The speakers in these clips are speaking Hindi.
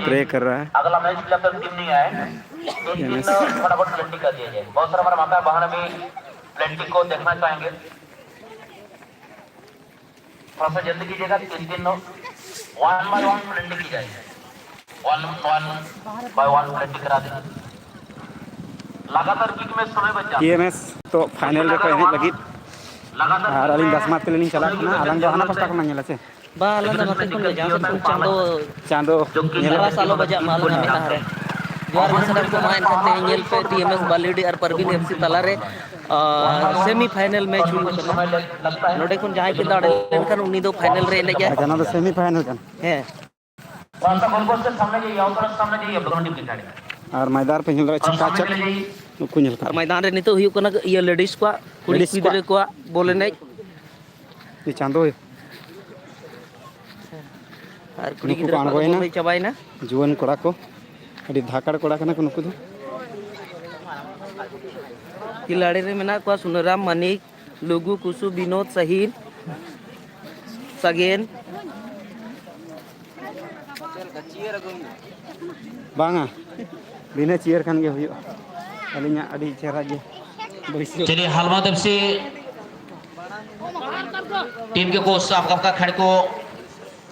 प्रे कर रहा है। अगला मैच के लिए अब तक टीम नहीं आया है, तो टीम फटाफट प्लेंटी कर दिया जाए। बहुत सारा हमारे माता बहन भी प्लेंटी को देखना चाहेंगे, थोड़ा सा जल्दी कीजिएगा। 3-3 1 बाय 1 प्लेंटी की जाएगी, 1 बाय 1 प्लेंटी करा देंगे। लगातार किक में समय बच जाता है। टीएमएस तो फाइनल रे को एने लगी लगातार और अलिंग 10 मात के लिए चला खाना अलंग दो हाना पास्ता को नाङेला से बा अलंग दा नते खन जहां से चांदो चांदो नेला सालो बजा माल ना मेना रे जोर मसरम को माइन करते एंगल पे टीएमएस बालीडी और परवीन एफसी तला रे सेमीफाइनल मैच हुई कना नोडे खन जहां के दाड़े लेनखन उनी दो फाइनल रे एने गया जाना तो सेमीफाइनल कन है रास्ता गोल से सामने जाइए, और तरफ सामने जाइए बगल टीम की गाड़ी और मैदान पे हिल रहा सामने चक जाइए। नुकु नेल और मैदान रे नितो हुई कना ये लेडीज को कुड़ी गिदरे को बोले ने ये चांदो और कुड़ी गिदरे को चबाई ना जुवन कोड़ा को अड़ी धाकड़ कोड़ा कना को नुकु दो खिलाड़ी रे मेना को सुनराम मनिक लुगु कुसु विनोद सहीन सगेन बांगा बिना चेयर खान के हुई अलिंगा अड़ी चेहरा के चलिए हालमा तब से टीम के कोच आपका खड़े को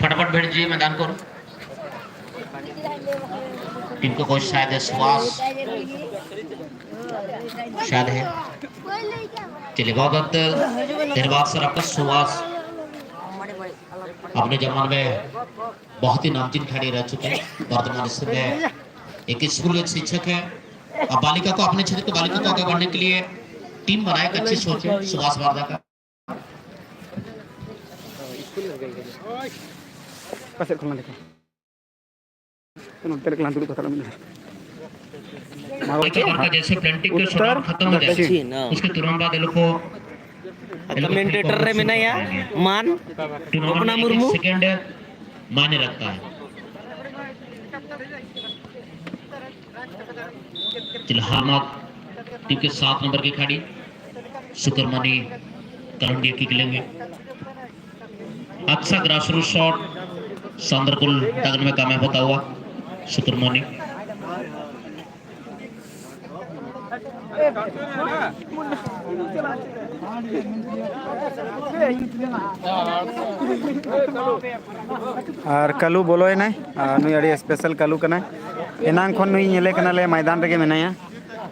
फटाफट भेज दीजिए मैदान को। टीम के कोच शायद है सुभाष, शायद है। चलिए बहुत देर बाद सर आपका सुभाष अपने जमाने में बहुत ही नामचीन खिलाड़ी रह चुके हैं। वर्तमान समय एक स्कूल एक शिक्षक है। अब बालिका को अपने क्षेत्र की बालिका को आगे बढ़ने के लिए टीम बनाए, अच्छी सोच है सुभाष वार्दा का। pasir खुलना देखो तो तेरे क्लांत को पता मिल का जैसे प्लेंटिंग के शॉट खत्म हो जाए उसके तुरंत बाद ये लोग को कमेंटेटर रे मेना या मान अपना मुर्मू सेकंड माने रखता है। चल हालमार्क टीम के 7 नंबर की खिलाड़ी सुकरमनी कलंडिया किक लेंगे। अच्छा ग्रासरूट शॉट सांदरकुल दागन में कामयाब होता हुआ सुकरमनी। और कलू बोलो है ना नुई अड़ी स्पेशल कलू कना एनांग खन नुई नेले कना ले मैदान रे मेनाया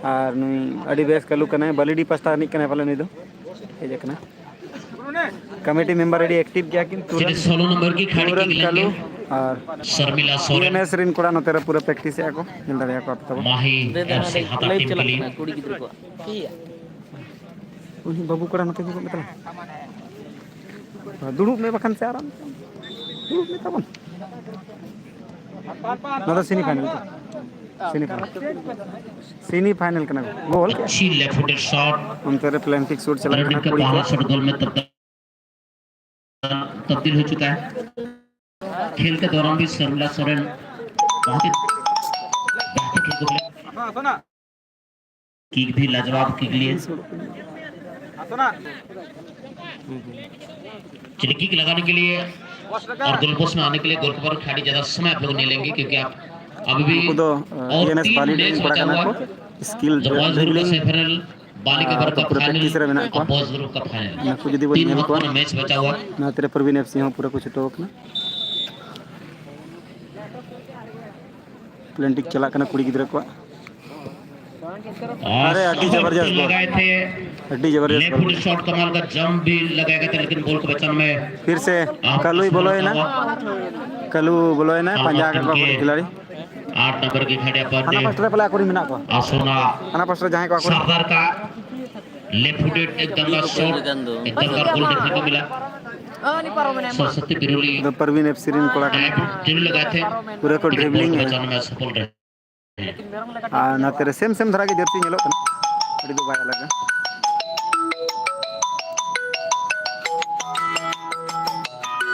और नुई अड़ी बेस कलू कना बलिडी पस्ता निक कना पाले नुई दो हे जे कना कमेटी मेंबर अड़ी एक्टिव गया किन 16 नंबर की खिलाड़ी की कलू लेंगे और शर्मिला सोरेन एमएस रिन कोड़ा न तेरा पूरा प्रैक्टिस है को मिल दरिया को अब माही एफसी हाता लाइव टीम के चला लिए कुड़ी गिदरे को उन्हीं बाबू कोड़ा न ते को मतलब दुड़ूब में बखन से आराम दुड़ूब में तबन ना तो सेमी फाइनल कना गोल अच्छी लेफ्ट फुटेड शॉट हम तेरे प्लांटिक शॉट चला रणनीति का कुड़ी पहला शॉट गोल में तब्दील हो चुका है। खेल के दौरान भी शर्मिला सोरेन बहुत ही बेहतर खेल किक भी लाजवाब किक लिए। चलिए किक लगाने के लिए और गोल पोस्ट में आने के लिए गोलकीपर खिलाड़ी ज्यादा समय आप लोग नहीं लेंगे क्योंकि आप अभी भी तो और टीएनएस 3 बाली मैच बड़ा बचा कना हुआ को स्किल द बॉयज ग्रुप का सेमीफाइनल बालिका वर्ग का पूरा प्रैक्टिस रे फाइनल बना को और बॉयज ग्रुप का फाइनल ना कुछ दी बोल 3 नेल को महत्वपूर्ण मैच बचा हुआ ना तेरे प्रवीण एफसी हो पूरा कुछ टोक ना प्लांटिक चला कना कुड़ी गिदरे को अरे अड्डी जबरदस्त लगाए थे अड्डी जबरदस्त लेफ्ट फुट शॉट कमाल का जंप भी लगाया गया था लेकिन बॉल को बचाने में फिर से कलू ही बोलो है ना कलू बोलो है ना पंजाब का खिलाड़ी 8 नंबर की खिलाड़ी खाना अपन पास्टर पला कोरी मिना को आसोना खाना पास्टर जहां को सरदार का लेफ्ट फुटेड एक दमदार शॉट एक दमदार गोल देखने को मिला। सरस्वती बिरुली तो परवीन एफसी रिन कोड़ा कना ड्रिबल लगाए थे पूरा को लेकिन बॉल ड्रिबलिंग को है बचाने में सफल रहे। ना तेरे सेम धरा के जर्सी नेलो कना अड़ी दो बाय अलग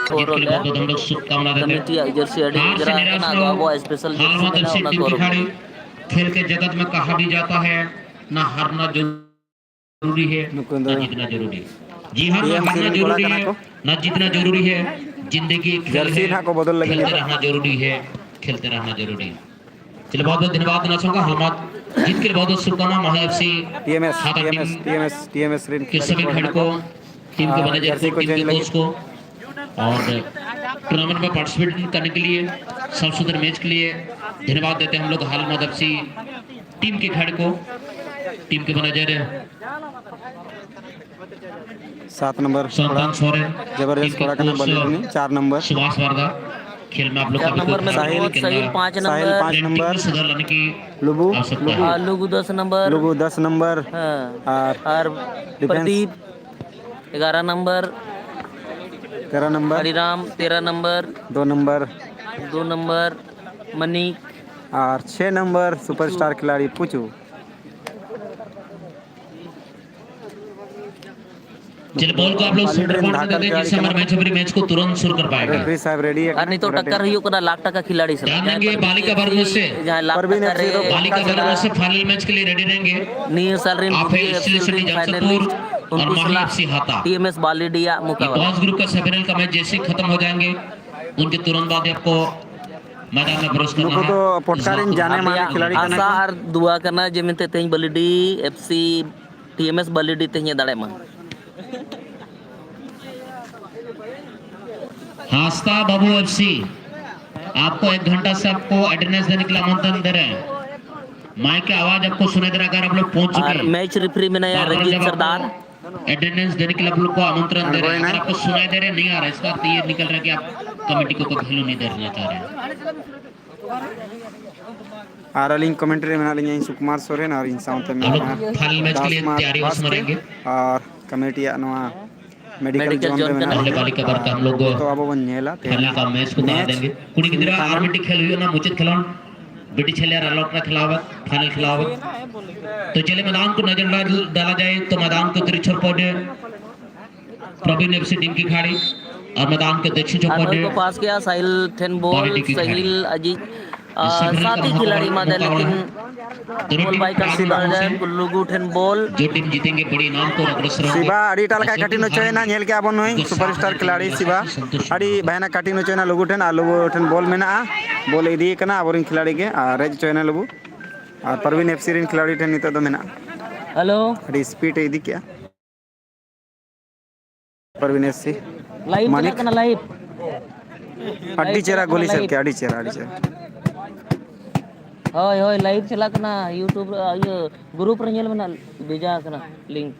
खेल के लिए बहुत हम लोग शुभकामना देते हैं। कमेटी जर्सी अड़ी हार से जरा निराश ना न हो। गो स्पेशल हाल जर्सी मतलब से ना टीम करो खिलाड़ी खेल के जगत में कहा भी जाता है ना हारना जो जरूरी है नुकु ना दो जीतना जरूरी है। जी हाँ, ना TMC हारना rin जरूरी कोड़ा है कना को ना जीतना जरूरी है। जिंदगी एक खेल जर्सी है, ना को बदल लगी खेलते है रहना जरूरी है, खेलते रहना जरूरी है। चलिए बहुत बहुत धन्यवाद देना चाहूंगा। हमारे जीत के लिए बहुत बहुत शुभकामना। माही एफसी TMS हाथा team TMS TMS TMS rin के खिलाड़ी सभी को खिलाड़ी हेना को, को टीम के मैनेजर जर्सी को, को टीम चेंज के लगी कोच को और टूर्नामेंट में पार्टिसिपेट करने के लिए, सब सुंदर मैच के लिए धन्यवाद देते हैं हम लोग हाल मदद से टीम के खिलाड़ी को, टीम के मैनेजर 7 नंबर संतान सोरेन, टीम जबरदस्त के कोड़ा कना कोच बलिडनी 4 नंबर सुभाष वारदा। खेल में आप लोग का 4 भी कोई नंबर में खराबी हो प्रमोद लेकिन साहिल 5 साहिल नंबर 5 टीम नंबर में सुधार लाने की लुबू आवश्यकता है। लुगु 10 नंबर लुबू 10 नंबर और और defence Pradeep 11 number 13 number Hariram 13 number 2 number 2 number मनीक और 6 नंबर पुचू सुपरस्टार खिलाड़ी पुचू। चलिए बॉल को आप लोग सेंटर पॉइंट में देते हैं जिससे हमारे मैच अभी मैच को तुरंत शुरू कर पाएगा। रेफरी साहब रेडी है और नहीं तो टक्कर हुई को लाख टका खिलाड़ी से ध्यान देंगे बालिका वर्ग में से, जहां लाख परवीन टका FC रे तो बालिका वर्ग में से फाइनल मैच के लिए रेडी रहेंगे। न्यू सैलरी आप है स्टील सिटी जमशेदपुर और माही एफसी हाथा। टीएमएस बालीडिया ये मुकाबला टॉस ग्रुप का सेमीफाइनल का मैच जैसे ही खत्म हो जाएंगे उनके तुरंत बाद आपको मैदान में प्रवेश करना नुको है। तो पोटकारिन जाने माने खिलाड़ी आशा कना और दुआ करना जेमिते तेज बालीडी एफसी टीएमएस बालीडी तेज दाड़े मा हास्ता बाबू एफसी आपको 1 घंटा से आपको अटेंडेंस देने के लिए आमंत्रण दे रहे हैं। माइक की आवाज आपको सुनाई दे रहा है अगर आप लोग पहुंच चुके और हैं। मैच रिफरी में नया बार-बार रंजीत जब सरदार आपको अटेंडेंस देने के लिए आप लोग को आमंत्रण दे रहे हैं। अगर आपको सुनाई दे रहे नहीं आ रहा है इसका अर्थ ये निकल रहा है कि आप कमेटी को कोई वैल्यू नहीं देना चाह रहे हैं। और अलिंग कमेंट्री में नालिंग सुकुमार सोरेन और इन साउंड में हम लोग फाइनल मैच के लिए तैयारी में समरेंगे। और कमेटी नवा मेडिकल मेडिकल जोन जोन में का पहले बालिका वर्ग का हम लोग तो अब बन नेला फाइनल का मैच को बना देंगे। कुड़ी गिदरा आर्मिटी खेल हुई ना मुचित खिलाड़ बेटी छेले अलोकरा खिलावा फाइनल खिलावा। तो चले मैदान को नजर डाला जाए तो मैदान को उत्तरी छोर पर प्रवीण एफसी टीम की खिलाड़ी और मैदान के दक्षिण छोर अनोय को पर पास किया साहिल थेनबोल बालीडी की साहिल अजीत सेमीफाइनल का साथी खिलाड़ी मादे लेकिन दोनों बॉल टीम बाई का प्राप्त सीधा से जाए लुगु थेनबोल जो टीम जीतेंगे बड़ी इनाम को अग्रसर होंगे। शिवा अड़ी टालका काटिनो चोयना नेल के आबन नोई सुपरस्टार खिलाड़ी शिवा अड़ी बहना काटिनो चोयना लुगु ठेन आ लुगु ठेन बॉल मेना बॉल इदी कना आबोरिन खिलाड़ी के आ रेज चोयना लुगु और परवीन एफसी रिन खिलाड़ी ठेन नितो दो मेना हेलो अड़ी स्पीड इदी क्या परवीन एफसी लाइव मानिक चला कना लाइव अड्डी चेरा गोली सर के अड़ी चेरा होय होय लाइव चला कना यूट्यूब ये ग्रुप रे नेल मना भेजा कना लिंक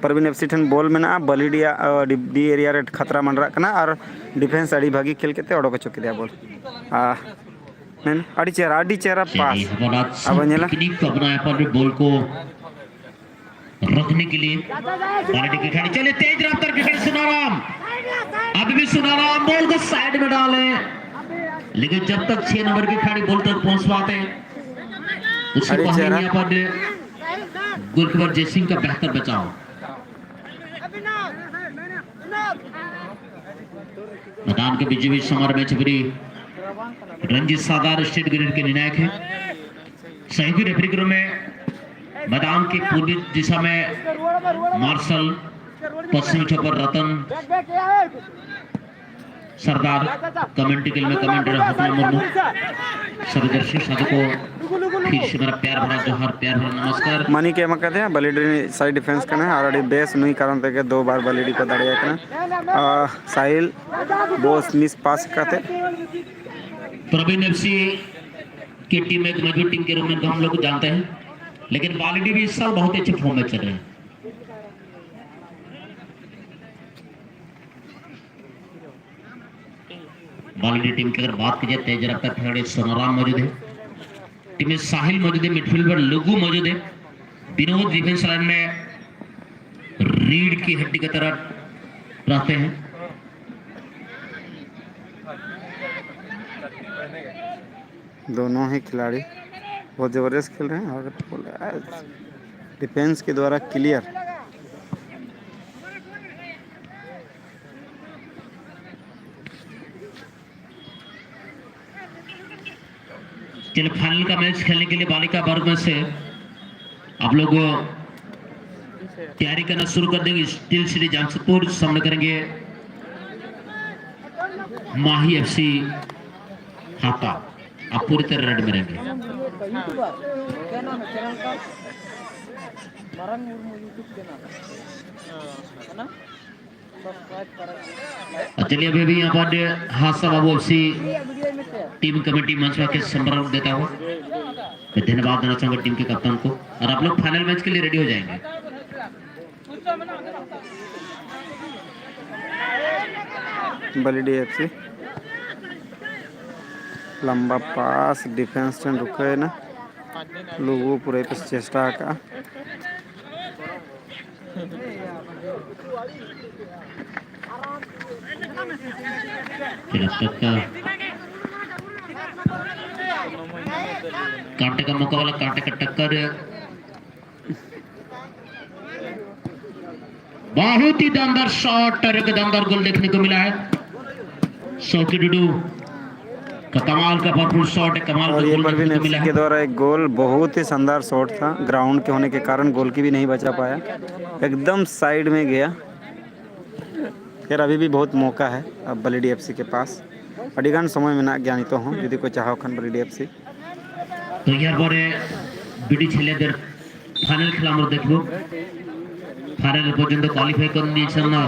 परवीन एफसी ठेन बॉल मेना बलिडिया डी एरिया रे खतरा मंडरा कना और डिफेंस अड़ी भागी खेल केते ओडो चुक दिया बॉल मैंने अड़ी चेरा पास अब नेला टेक्निक को अपनाया पर बॉल को रखने के लिए बालीडी की खिलाड़ी चले तेज रफ्तार क्रिकेट सुनाराम अभी भी सुनाराम बॉल को साइड में डाले लेकिन जब तक 6 नंबर की खिलाड़ी बॉल तक पहुंच पाते उससे अरे पहले चेहरा। यहाँ पर गोलकीपर जयसिंह का बेहतर बचाव। मैदान के बीच बीच समर मैच भी रंजीत सादार स्टेट ग्रेड के निर्णायक है। सहयोगी रेफरी के रूम में मैदान के पूर्वी दिशा में मार्शल, पश्चिमी छोर रतन सरदार, कमेंट्री के में कमेंटर हकला मुर्मू, सभी दर्शक साधकों फिर से मेरा प्यार भरा जोहार, प्यार भरा नमस्कार। मनी के मकते हैं बलिडी साइड डिफेंस करना ऑलरेडी बेस नहीं कारण तक 2 बार बलिडी को दड़िया करना साहिल बोस मिस पास करते प्रवीण एफसी की टीम एक मजबूत टीम के रूप में हम लोग जानते हैं लेकिन बालीडी भी इस साल बहुत अच्छे फॉर्म में चल रहे हैं। बालीडी टीम की अगर बात की जाए तेज रफ्तार खिलाड़ी सोनाराम मौजूद है, टीम में साहिल मौजूद है, मिडफील्ड पर लुगु मौजूद है, विनोद डिफेंस लाइन में रीढ़ की हड्डी की तरह रहते हैं। दोनों ही खिलाड़ी बहुत ज़बरदस्त खेल रहे हैं और डिफेंस के द्वारा क्लियर चलिए फाइनल का मैच खेलने के लिए बालिका वर्ग में से आप लोग तैयारी करना शुरू कर देंगे। स्टील सिटी जमशेदपुर सामने करेंगे माही एफसी हाता। आप पूरी तरह रेड में रहेंगे। चलिए अभी यहाँ पर हादसा बाबू एफसी टीम कमेटी मंच में संपर्क देता हूँ। मैं धन्यवाद देना चाहूंगा टीम के कप्तान को और आप लोग फाइनल मैच के लिए रेडी हो जाएंगे। बलिडी एफसी लंबा पास डिफेंस टेन रुके ना लोगों पूरे पे चेष्टा का कांटे का मौका वाला कांटे का टक्कर बहुत ही दमदार शॉट और एक दमदार गोल देखने को मिला है। शौकी डुडू का कमाल का भरपूर शॉट है। कमाल और का ये गोल परवीन देखने को एफसी मिला के है। द्वारा एक गोल बहुत ही शानदार शॉट था। ग्राउंड के होने के कारण गोल की भी नहीं बचा पाया, एकदम साइड में गया। फिर अभी भी बहुत मौका है अब बलिडी एफसी के पास। अडिगान समय में ना ज्ञानी तो हूँ यदि कोई चाहो खान बलिडी एफसी तो यार बोरे बिडी छेलेदर फाइनल खेला আমরা দেখব। फाइनल পর্যন্ত কোয়ালিফাই করে নিয়েছেন না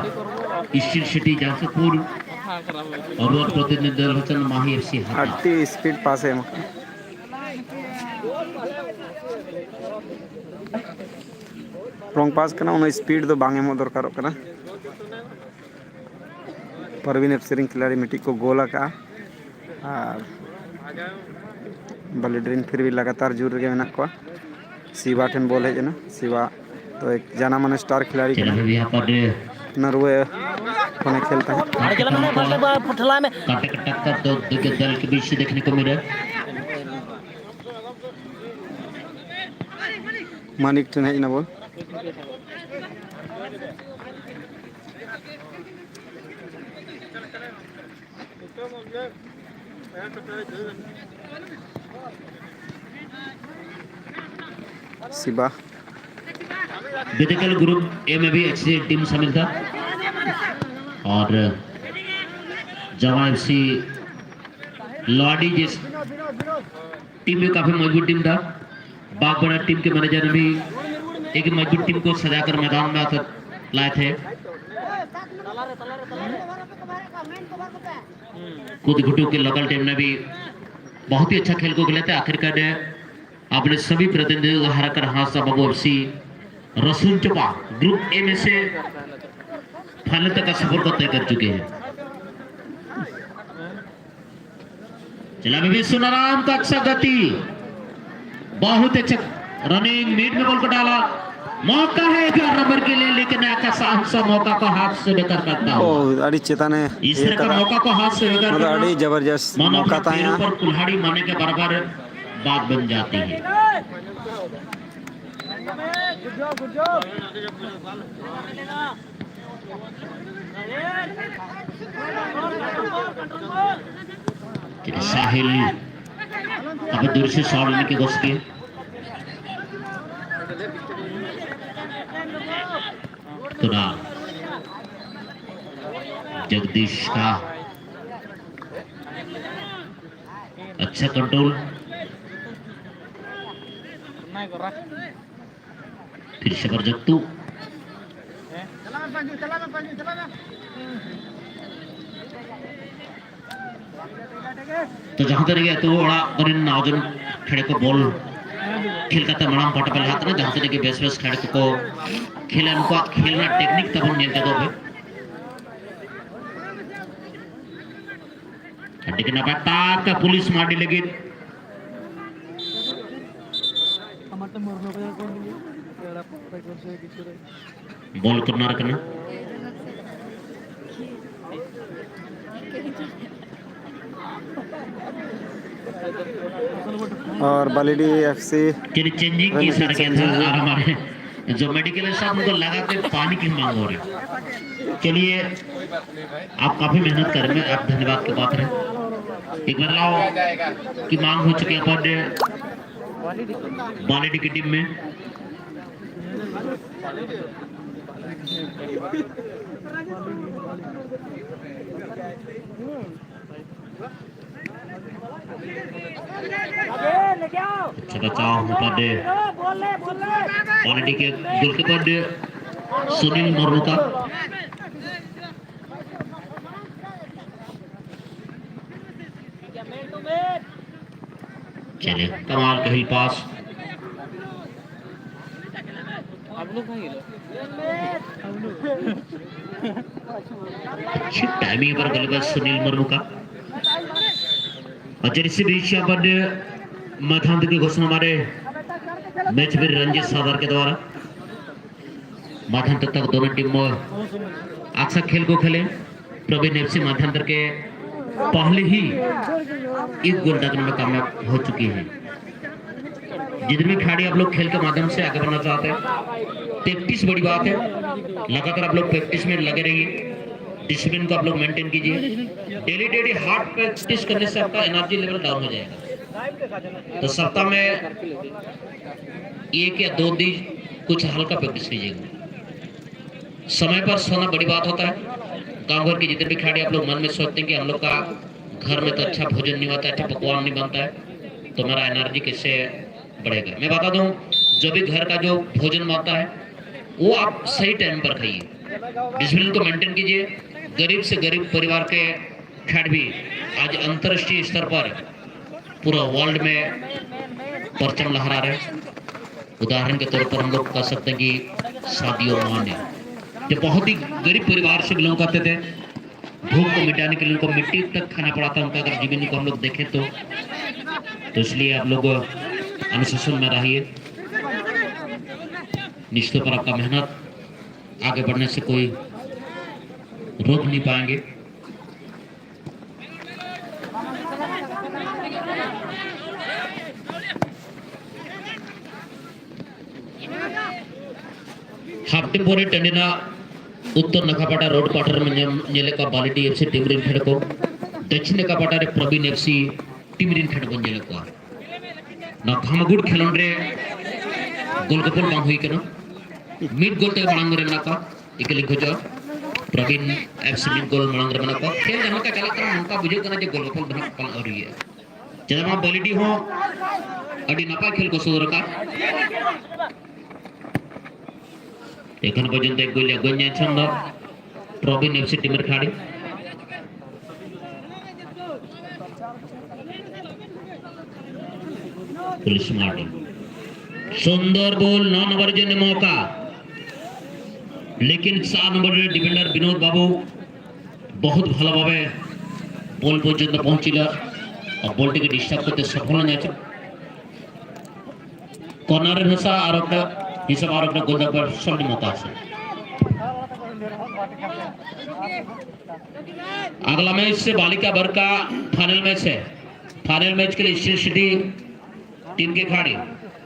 স্টিল সিটি জামশেদপুর और ওর প্রতিনিধি দল হচ্ছেন মাহি এফসি হাতা। अति स्पीड पास है रॉन्ग पास करना उन्हें स्पीड तो बांगे में दरकार करना। परवीन एफसी रिंग खिलाड़ी मिट्टी को गोला का और बलिड्रीन फिर भी लगातार जुड़ के मेना को शिवा ठेन बोल है ना शिवा तो एक जाना माने स्टार खिलाड़ी चला भी यहाँ पर नरवे होने खेलता है। कांटे का टक्कर दो दल के बीच से देखने को मिला। मानिक ठेन है ना बोल शिवा। बेदकल ग्रुप ए में भी अच्छी टीम शामिल था और जवान एफसी लॉडी जिस टीम में काफी मजबूत टीम था। बागबाड़ा टीम के मैनेजर ने भी एक मजबूत टीम को सजाकर मैदान में लाए थे। खुद घुटू के लोकल टीम ने भी बहुत ही अच्छा खेल को खेला था। आखिरकार अपने सभी प्रतिनिधियों को हराकर हादसा बाबू एफसी रसूल चौपा ग्रुप ए में से फाइनल तक का सफर को तय कर चुके हैं। चला भी सुनाराम का अच्छा गति बहुत अच्छा रनिंग मीट में बॉल को डाला। मौका है 11 नंबर के लिए लेकिन ऐसा मौका को हाथ से बेकार करता है। अड़ी चेता ने इस तरह का मौका को हाथ से बेकार करना अड़ी जबरदस्त मौका था यहाँ पर कुल्हाड़ी मारने के बराबर बात बन जाती है। साहिल अब दूर से शॉट लेने की कोशिश की। कुणाल जगदीश का अच्छा कंट्रोल। फिर शबर जगतू तो जहां तक गया तो बड़ा बरिन नाजन खड़े को बॉल खेल करता मणाम पटपल हाथ ना जहां तक बेस बेस खड़े को खेल उनको खेलना टेक्निक तब नियंत्रित दो पे लेकिन अब ताक का पुलिस मारने लगी। बॉल करना रखना और बलिडी एफसी चेंजिंग की सर के था और हमारे जो मेडिकल स्टाफ उनको लगाते पानी की मांग हो रही। चलिए आप काफी मेहनत कर रहे हैं, आप धन्यवाद के पात्र हैं। एक बदलाव की मांग हो चुकी है पर बालेडी की टीम में। अच्छा बचाव बालेडी के गोलकीपर सुनील मुर्मू का। चलिए कमाल का ही पास, अच्छी टाइमिंग पर गेंदबाज सुनील मुर्मू का। और इसी बीच यहाँ पर मध्यांतर की घोषणा हमारे मैच में रंजीत सावर के द्वारा मध्यांतर तक दोनों टीम अच्छा खेल को खेले। प्रवीण एफसी मध्यांतर के पहले ही एक गोल दागने में कामयाब हो चुकी है। जितने खिलाड़ी आप लोग खेल के माध्यम से आगे बढ़ना चाहते हैं, प्रैक्टिस बड़ी बात है। लगातार आप लोग प्रैक्टिस में लगे रहिए, डिसिप्लिन को आप लोग मेंटेन कीजिए। डेली हार्ड प्रैक्टिस करने से आपका एनर्जी लेवल डाउन हो जाएगा। तो सप्ताह में 1 या 2 दिन कुछ हल्का प्रैक्टिस कीजिएगा। समय पर सोना बड़ी बात होता है। गांव घर के जितने भी खिलाड़ी आप लोग मन में सोचते हैं कि हम लोग का घर में तो अच्छा भोजन नहीं होता, अच्छा पकवान नहीं बनता है, तो मेरा एनर्जी कैसे बढ़ेगा। मैं बता दूं, जो भी घर का जो भोजन बनता है वो आप सही टाइम पर खाइए, डिसिप्लिन को मेंटेन कीजिए। गरीब से गरीब परिवार के खिलाड़ी भी आज अंतर्राष्ट्रीय स्तर पर पूरा वर्ल्ड में परचम लहरा रहे। उदाहरण के तौर पर हम लोग कह सकते हैं कि सादियो माने जो बहुत ही गरीब परिवार से बिलोंग करते थे, भूख को मिटाने के लिए उनको मिट्टी तक खाना पड़ा था उनका। अगर जीवन को हम लोग देखें तो इसलिए आप लोग अनुशासन में रहिए। निश्चित पर आपका मेहनत आगे बढ़ने से कोई रोक नहीं पाएंगे। हाप्टिपोरे टंडिना उत्तर नखापाटा रोड क्वार्टर में नेलेका बालेडी एफसी टीम रिन खेड़ को दक्षिण नखापाटा रे प्रवीण एफसी टीम रिन खेड़ को नेलेका ना खामगुड़ खेलोन रे गोलकीपर बांग हुई केनो मिड गोल ते मांग रे नाका इकली खोजो प्रवीण एफसी मिड गोल मांग रे नाका खेल जहां का चला कर उनका बुझे करना जे गोलकीपर बना पाल और ये जब बालेडी हो अडी नपा खेल को सुधर का एखन पर्यंत एक गोल गण्य छंद प्रवीण एफसी टीमेर खिलाड़ी। पुलिस मार्टिन सुंदर बॉल 9 नंबर जन मौका, लेकिन 4 नंबर डिफेंडर विनोद बाबू बहुत ভালো ভাবে বল পর্যন্ত পৌঁছিল আর বলটিকে ডিস্টার্ব করতে সফল হয়েছে। কর্নারের হিসাব আর একটা গোলদার সঠিক মতো আছে। अगला मैच से बालिका वर्ग का फाइनल मैच है। फाइनल मैच के लिए स्टील सिटी टीम के खिलाड़ी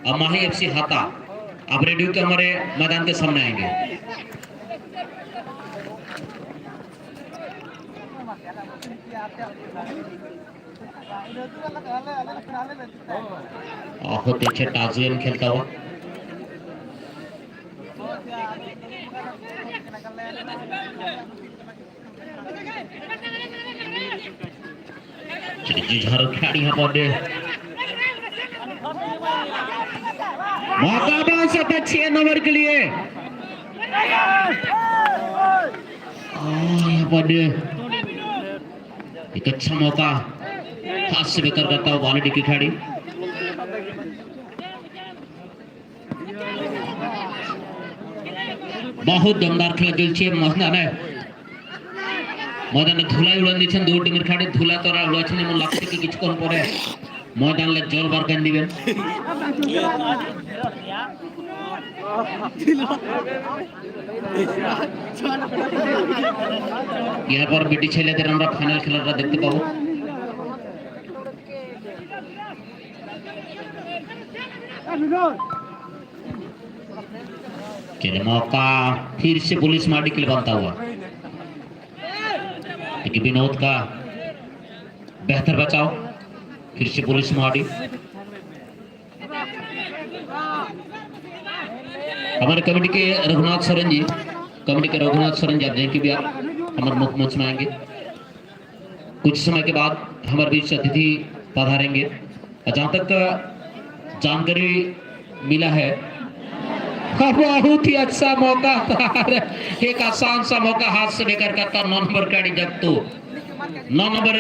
और माही एफसी हाता अब रेडियो के हमारे मैदान के सामने आएंगे। होते अच्छे टाजियन खेलता हुआ झारो खिलाड़ी यहाँ पर मौका बन सकता है 6 नंबर के लिए। यहाँ पर एक अच्छा मौका हाथ से बेकर करता हुआ बालेडी की खिलाड़ी। बहुत दमदार खेला चलছে ময়দানে ধুলাই উড়ান দিচ্ছেন দুই টিমের খেলাড়ি। ধুলা তোরা উড়াচ্ছেন এমন লাগছে কি কিছুক্ষণ পরে ময়দানে জল বার করে দিবেন। এরপর বিটি ছেলেদের আমরা ফাইনাল খেলাটা দেখতে পাবো। चलिए मौका फिर से पुलिस मार्टी के लिए बनता हुआ, विनोद का बेहतर बचाव फिर से पुलिस माड़ी हमारे कमेटी के रघुनाथ सरन जी आप देखें भी आप हमारे मुख्य मंच में आएंगे। कुछ समय के बाद हमारे बीच अतिथि पधारेंगे। जहाँ तक जानकारी मिला है बहुत ही अच्छा मौका था, एक आसान सा मौका हाथ से लेकर करता 9 नंबर गाड़ी जब तो 9 नंबर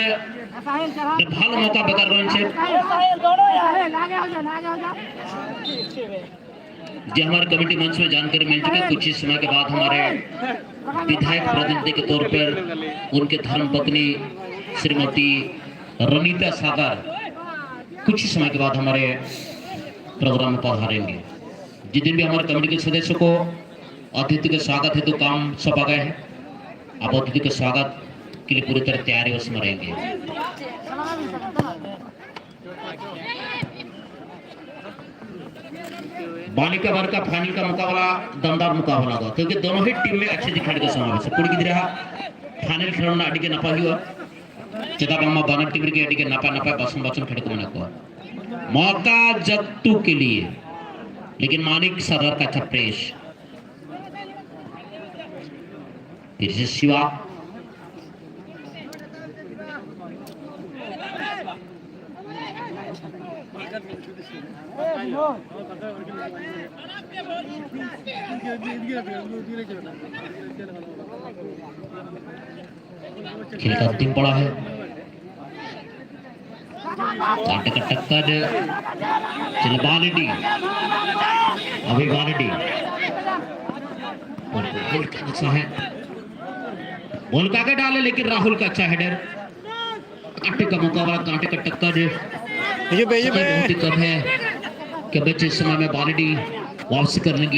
भालो मौका बेकार जी हमारे कमेटी मंच में जानकारी मिल चुकी है। कुछ ही समय के बाद हमारे विधायक प्रतिनिधि के तौर पर उनके धर्मपत्नी श्रीमती रनीता सागर कुछ ही समय के बाद हमारे प्रोग्राम में पधारेंगे। जिस दिन भी हमारे कमेटी के सदस्यों को अतिथि के स्वागत हेतु काम सौंपा गया है, आप अतिथि के स्वागत के लिए पूरी तरह तैयारी उसमें रहेंगे। बालिका वर्ग का फाइनल का मुकाबला दमदार मुकाबला होगा क्योंकि दोनों ही टीम में अच्छे दिखाने का समावेश है। कुड़ी की फाइनल खेलना अड़ी के नपा हुआ चेताबा बानर टीम के अड़ी के नपा नपा बसन बसन खेल को मना मौका जगतू के लिए, लेकिन मानिक सरदार का छप्रेश फिर से शिवा खेल का अंतिम पड़ा है। कांटे का टक्कर चल बालडी अभी बालडी बॉल का अच्छा है, बॉल का डाले लेकिन राहुल का अच्छा हेडर। कांटे का मुकाबला कांटे का टक्कर बहुत ही कम है कि बच्चे इस समय में बालडी वापसी करने की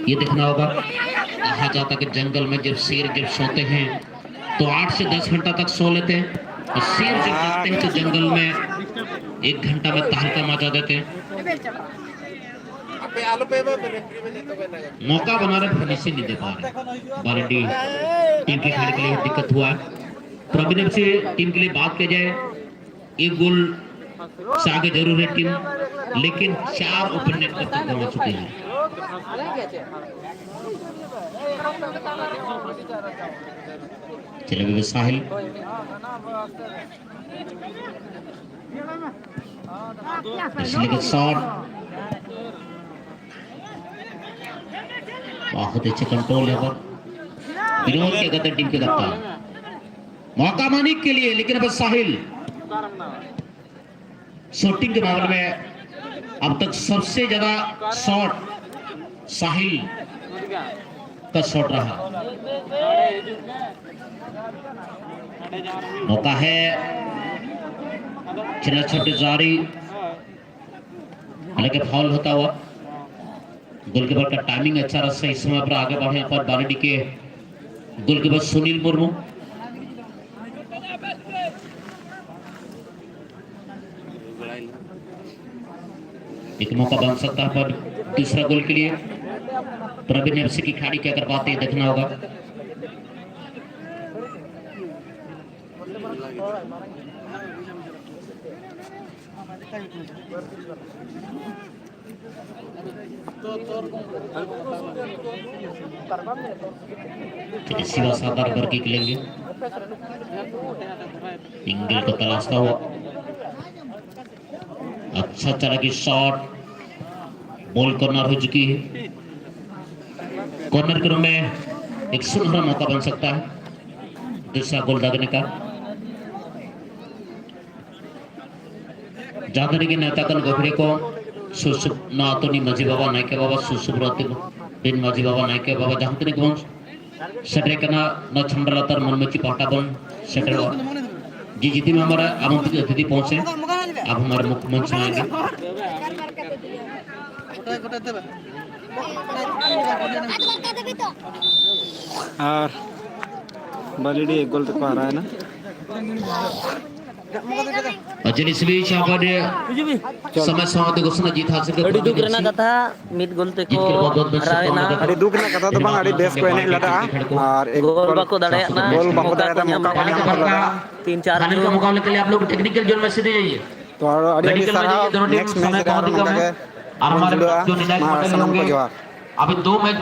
ये देखना होगा। कहा जाता कि जंगल में जब शेर जब सोते हैं तो 8 से 10 घंटा तक सो लेते हैं और शेर जब जागते हैं तो जंगल में 1 घंटा में तहलका मचा देते हैं। मौका बना रहे फिनिशिंग नहीं दे पा रहे बालडी टीम के खेल के लिए दिक्कत हुआ है। प्रवीण से टीम के लिए बात की जाए 1 गोल से आगे जरूर है टीम, लेकिन 4 ओपन नेट तक पहुंच चुके हैं। चले साहिल इसलिए शॉट बहुत अच्छे कंट्रोल है पर विनोद के गदर टीम के कप्तान मौका मानिक के लिए, लेकिन अब साहिल शॉटिंग के मामले में अब तक सबसे ज्यादा शॉट साहिल का शॉट रहा। मौका है चिना छोटे जारी, हालांकि फाउल होता हुआ गोलकीपर का टाइमिंग अच्छा रहा, सही समय पर आगे बढ़े पर बालडी के गोलकीपर सुनील मुर्मू। एक मौका बन सकता है पर तीसरा गोल के लिए प्रवीण एफसी की खिलाड़ी क्या कर पाते हैं देखना होगा। शिवा साधार करके खेलेंगे, इंगल को तलाशता हुआ अच्छा तरह की शॉट, बॉल कॉर्नर हो चुकी है। कॉर्नर के रूम में एक सुनहरा मौका बन सकता है दूसरा गोल दागने का। जाकर के नेताकन गोखरे को सुसुप ना तो नी मजी बाबा नायके बाबा सुसुप रहते दिन मजी बाबा नायके बाबा जहाँ तक वंश सटरे कना न छंडला तर मनमची पाटा बन सटरे जी जितने में हमारा आमंत्रित अतिथि पहुंचे अब हमारे मुख्य मंच में आएंगे। और बालडी 1 गोल तक आ रहा है ना। और जिन इस बीच यहाँ पर समय समाप्ति घोषणा जीत हासिल कर अड़ी दुख रना कथा मिद गोलते को हरावेना अड़ी दुख ना कथा तो बांग अड़ी बेस को एने लड़ा और एक गोल बाको दाड़े ना गोल बाको दाड़े मौका को नाम कर लगा 3-4 फाइनल के मुकाबले के लिए आप लोग टेक्निकल जोन में सीधे जाइए तो अड़ी अड़ी सारा दोनों टीम नेक्स्ट समय मैच बहुत ही कम है और हमारे जो निर्णायक मंडल होंगे अभी 2 मैच